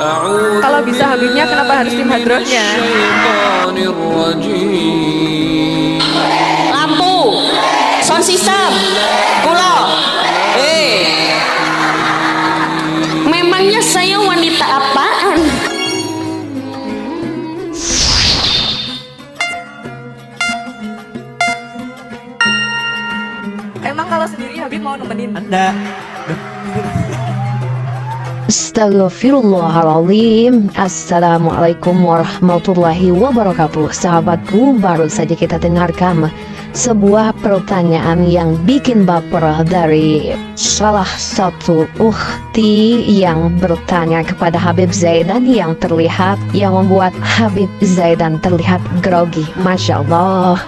Kalau bisa Habibnya, kenapa harus tim hadrotnya? Lampu, sound system, kulo. Memangnya saya wanita apaan? Emang kalau sendiri Habib mau nemenin? Anda. Astagfirullahaladzim. Assalamualaikum warahmatullahi wabarakatuh. Sahabatku, baru saja kita dengarkan sebuah pertanyaan yang bikin baper dari salah satu ukhti yang bertanya kepada Habib Zaidan yang membuat Habib Zaidan terlihat grogi. Masya Allah.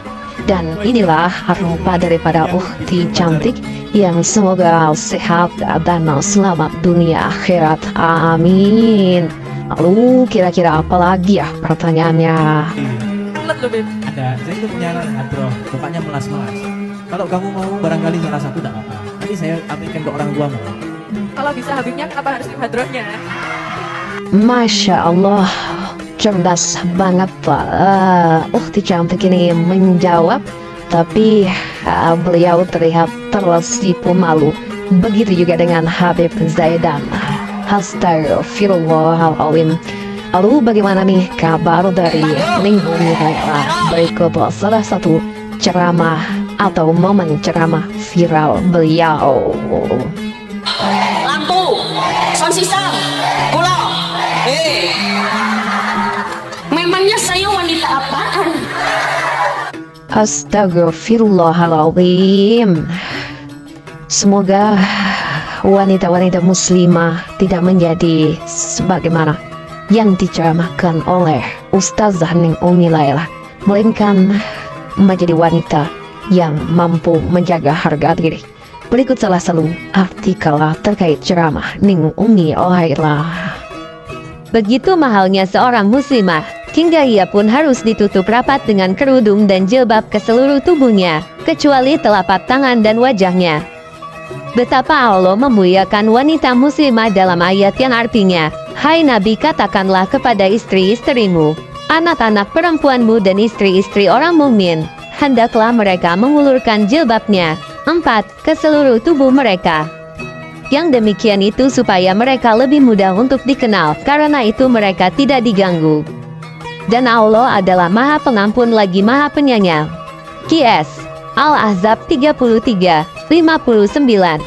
Dan inilah rupa daripada ukhti cantik yang semoga sehat dan selamat dunia akhirat. Amin. Lalu kira-kira apa lagi ya pertanyaannya? Mulut lu, Bib. Ada, saya itu punya hadroh, bapaknya melas-melas. Kalau kamu mau barangkali salah satu tidak apa-apa. Nanti saya aminkan ke orang tuamu. Kalau bisa Habibnya, kenapa harus tim hadrotnya? Masya Allah, cerdas banget Pak. Ukhti cantik ini menjawab, tapi beliau terlihat tersipu malu. Begitu juga dengan Habib Zaidan. Astagfirullahaladzim. Lalu bagaimana nih kabar dari minggu ini? Berikut salah satu ceramah atau momen ceramah viral beliau. Lampu, sound system, kulo. Memangnya saya wanita apaan? Astagfirullahaladzim. Semoga wanita-wanita muslimah tidak menjadi sebagaimana yang diceramahkan oleh Ustazah Ning Umi Laila, melainkan menjadi wanita yang mampu menjaga harga diri. Berikut salah satu artikel terkait ceramah Ning Umi Laila. Begitu mahalnya seorang muslimah, hingga ia pun harus ditutup rapat dengan kerudung dan jilbab ke seluruh tubuhnya, kecuali telapak tangan dan wajahnya. Betapa Allah memuliakan wanita muslimah dalam ayat yang artinya, "Hai Nabi, katakanlah kepada istri-istrimu, anak-anak perempuanmu dan istri-istri orang mukmin, hendaklah mereka mengulurkan jilbabnya 4 ke seluruh tubuh mereka." Yang demikian itu supaya mereka lebih mudah untuk dikenal, karena itu mereka tidak diganggu. Dan Allah adalah Maha Pengampun lagi Maha Penyayang. QS Al-Ahzab 33:59.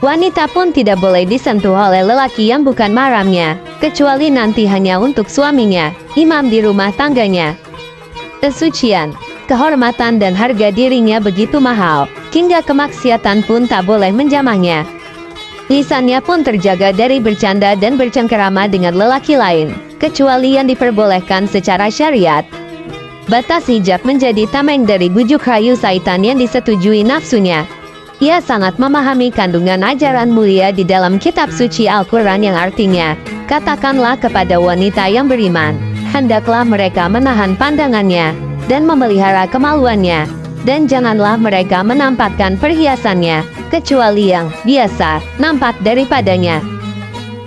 Wanita pun tidak boleh disentuh oleh lelaki yang bukan mahramnya, kecuali nanti hanya untuk suaminya, imam di rumah tangganya. Kesucian, kehormatan dan harga dirinya begitu mahal, hingga kemaksiatan pun tak boleh menjamahnya. Lisannya pun terjaga dari bercanda dan bercengkerama dengan lelaki lain, kecuali yang diperbolehkan secara syariat. Batas hijab menjadi tameng dari bujuk rayu syaitan yang disetujui nafsunya. Ia sangat memahami kandungan ajaran mulia di dalam kitab suci Al-Quran yang artinya, katakanlah kepada wanita yang beriman, hendaklah mereka menahan pandangannya, dan memelihara kemaluannya, dan janganlah mereka menampakkan perhiasannya, kecuali yang biasa nampak daripadanya.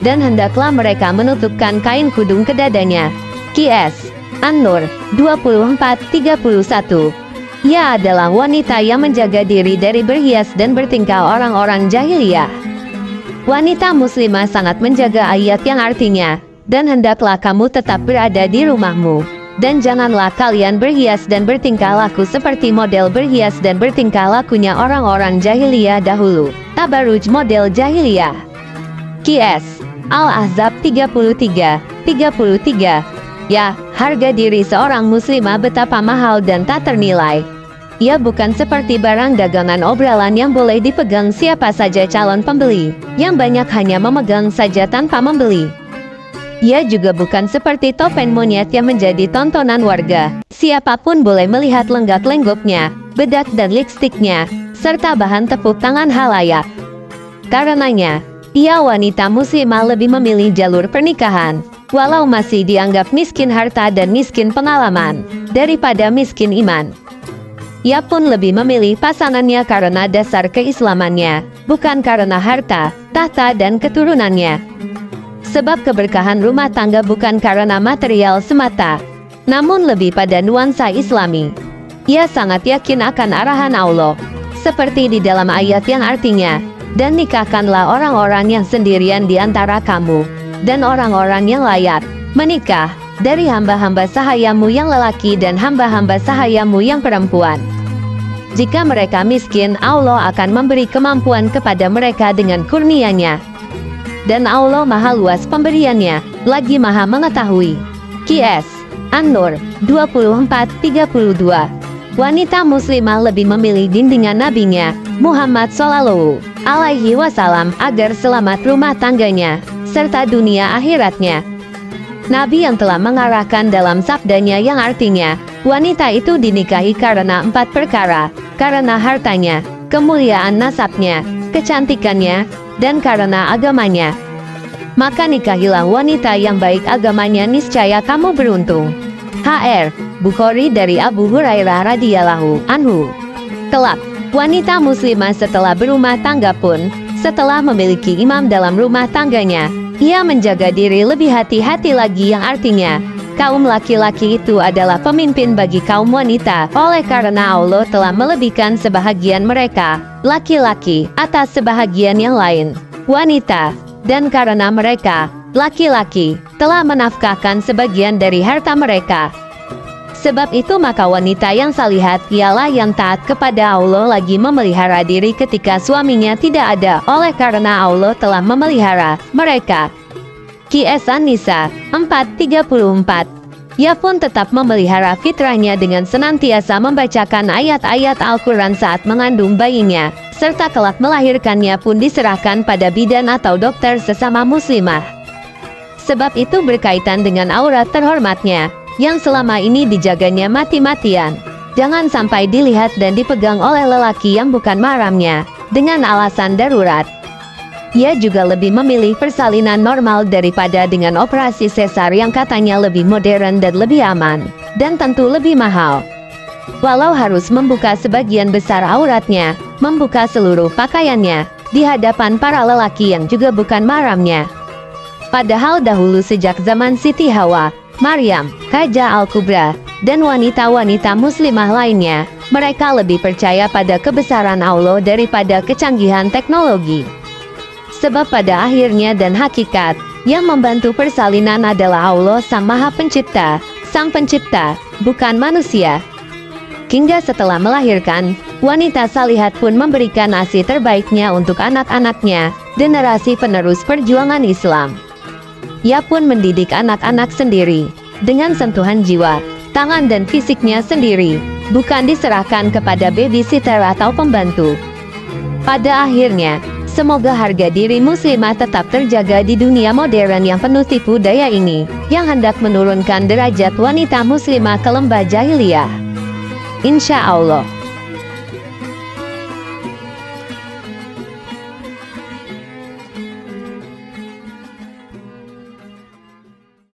Dan hendaklah mereka menutupkan kain kudung ke dadanya. QS An-Nur 24:31. Ia adalah wanita yang menjaga diri dari berhias dan bertingkah orang-orang jahiliyah. Wanita muslimah sangat menjaga ayat yang artinya, dan hendaklah kamu tetap berada di rumahmu, dan janganlah kalian berhias dan bertingkah laku seperti model berhias dan bertingkah lakunya orang-orang jahiliyah dahulu. Tabaruj model jahiliyah. QS Al-Ahzab 33:33. Ya, harga diri seorang muslimah betapa mahal dan tak ternilai. Ia bukan seperti barang dagangan obrolan yang boleh dipegang siapa saja calon pembeli, yang banyak hanya memegang saja tanpa membeli. Ia juga bukan seperti topeng monyet yang menjadi tontonan warga. Siapapun boleh melihat lenggak-lenggoknya, bedak dan lipstiknya, serta bahan tepuk tangan halayak. Karenanya, ia wanita muslimah lebih memilih jalur pernikahan, walau masih dianggap miskin harta dan miskin pengalaman, daripada miskin iman. Ia pun lebih memilih pasangannya karena dasar keislamannya, bukan karena harta, tahta dan keturunannya. Sebab keberkahan rumah tangga bukan karena material semata, namun lebih pada nuansa Islami. Ia sangat yakin akan arahan Allah, seperti di dalam ayat yang artinya, dan nikahkanlah orang-orang yang sendirian di antara kamu, dan orang-orang yang layak menikah dari hamba-hamba sahayamu yang lelaki dan hamba-hamba sahayamu yang perempuan. Jika mereka miskin, Allah akan memberi kemampuan kepada mereka dengan kurnia-Nya. Dan Allah maha luas pemberiannya, lagi maha mengetahui. Qs. An-Nur 24:32. Wanita muslimah lebih memilih bimbingan nabinya, Muhammad Shallallahu Alaihi Wasallam, agar selamat rumah tangganya, serta dunia akhiratnya. Nabi yang telah mengarahkan dalam sabdanya yang artinya, wanita itu dinikahi karena 4 perkara, karena hartanya, kemuliaan nasabnya, kecantikannya, dan karena agamanya. Maka nikahilah wanita yang baik agamanya, niscaya kamu beruntung. Hr. Bukhari dari Abu Hurairah radhiyallahu anhu. Kelak, wanita muslimah setelah berumah tangga pun, setelah memiliki imam dalam rumah tangganya, ia menjaga diri lebih hati-hati lagi, yang artinya, kaum laki-laki itu adalah pemimpin bagi kaum wanita, oleh karena Allah telah melebihkan sebahagian mereka, laki-laki, atas sebahagian yang lain, wanita, dan karena mereka, laki-laki, telah menafkahkan sebagian dari harta mereka. Sebab itu maka wanita yang salihat ialah yang taat kepada Allah, lagi memelihara diri ketika suaminya tidak ada, oleh karena Allah telah memelihara mereka. Qs An-Nisa 4:34. Ia pun tetap memelihara fitrahnya dengan senantiasa membacakan ayat-ayat Al-Quran saat mengandung bayinya, serta kelak melahirkannya pun diserahkan pada bidan atau dokter sesama muslimah. Sebab itu berkaitan dengan aurat terhormatnya, yang selama ini dijaganya mati-matian, jangan sampai dilihat dan dipegang oleh lelaki yang bukan mahramnya, dengan alasan darurat. Ia juga lebih memilih persalinan normal daripada dengan operasi sesar yang katanya lebih modern dan lebih aman, dan tentu lebih mahal. Walau harus membuka sebagian besar auratnya, membuka seluruh pakaiannya, di hadapan para lelaki yang juga bukan mahramnya. Padahal dahulu sejak zaman Siti Hawa, Maryam, Haja Al-Kubra, dan wanita-wanita muslimah lainnya, mereka lebih percaya pada kebesaran Allah daripada kecanggihan teknologi. Sebab pada akhirnya dan hakikat, yang membantu persalinan adalah Allah Sang Maha Pencipta, Sang Pencipta, bukan manusia. Hingga setelah melahirkan, wanita salihat pun memberikan ASI terbaiknya untuk anak-anaknya, generasi penerus perjuangan Islam. Ia pun mendidik anak-anak sendiri, dengan sentuhan jiwa, tangan dan fisiknya sendiri, bukan diserahkan kepada babysitter atau pembantu. Pada akhirnya, semoga harga diri muslimah tetap terjaga di dunia modern yang penuh tipu daya ini, yang hendak menurunkan derajat wanita muslimah ke lembah jahiliyah. Insya Allah.